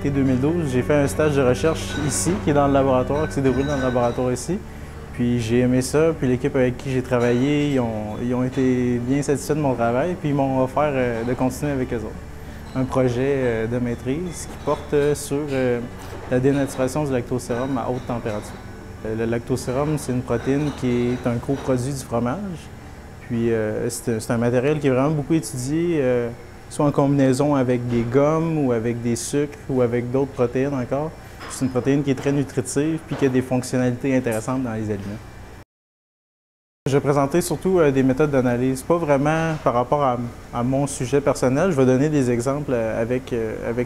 l'été 2012, j'ai fait un stage de recherche ici, qui est dans le laboratoire, qui s'est déroulé dans le laboratoire ici. Puis j'ai aimé ça, puis l'équipe avec qui j'ai travaillé, ils ont été bien satisfaits de mon travail, puis ils m'ont offert de continuer avec eux autres. Un projet de maîtrise qui porte sur la dénaturation du lactosérum à haute température. Le lactosérum, c'est une protéine qui est un coproduit du fromage. Puis c'est un matériel qui est vraiment beaucoup étudié, soit en combinaison avec des gommes ou avec des sucres ou avec d'autres protéines encore. C'est une protéine qui est très nutritive puis qui a des fonctionnalités intéressantes dans les aliments. Je vais présenter surtout des méthodes d'analyse, pas vraiment par rapport à mon sujet personnel. Je vais donner des exemples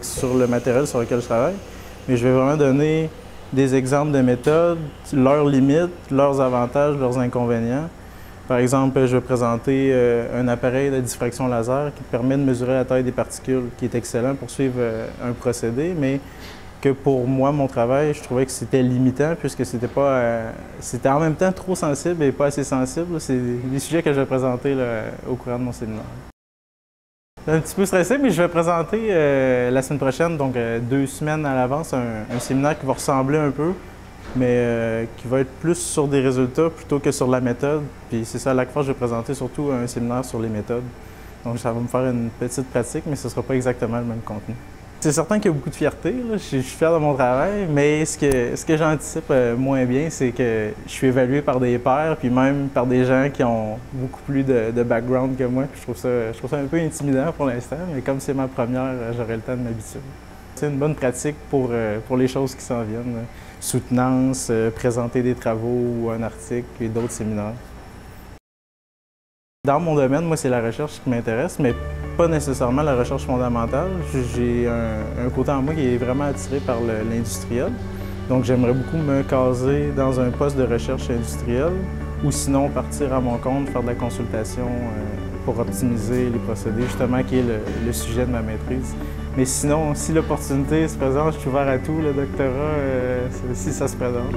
sur le matériel sur lequel je travaille, mais je vais vraiment donner des exemples de méthodes, leurs limites, leurs avantages, leurs inconvénients. Par exemple, je vais présenter un appareil de diffraction laser qui permet de mesurer la taille des particules, qui est excellent pour suivre un procédé, mais que pour moi, mon travail, je trouvais que c'était limitant puisque c'était en même temps trop sensible et pas assez sensible. C'est des sujets que je vais présenter là, au courant de mon séminaire. C'est un petit peu stressé, mais je vais présenter la semaine prochaine, donc 2 semaines à l'avance, un séminaire qui va ressembler un peu, mais qui va être plus sur des résultats plutôt que sur la méthode. Puis c'est ça, à la fois, je vais présenter surtout un séminaire sur les méthodes. Donc ça va me faire une petite pratique, mais ce ne sera pas exactement le même contenu. C'est certain qu'il y a beaucoup de fierté, là. Je suis fier de mon travail, mais ce que j'anticipe moins bien, c'est que je suis évalué par des pairs, puis même par des gens qui ont beaucoup plus de background que moi. Puis je trouve ça un peu intimidant pour l'instant, mais comme c'est ma première, j'aurai le temps de m'habituer. C'est une bonne pratique pour les choses qui s'en viennent. Soutenance, présenter des travaux ou un article et d'autres séminaires. Dans mon domaine, moi, c'est la recherche qui m'intéresse, mais pas nécessairement la recherche fondamentale. J'ai un côté en moi qui est vraiment attiré par l'industriel. Donc, j'aimerais beaucoup me caser dans un poste de recherche industrielle ou sinon partir à mon compte, faire de la consultation pour optimiser les procédés, justement, qui est le sujet de ma maîtrise. Mais sinon, si l'opportunité se présente, je suis ouvert à tout, le doctorat, si ça se présente.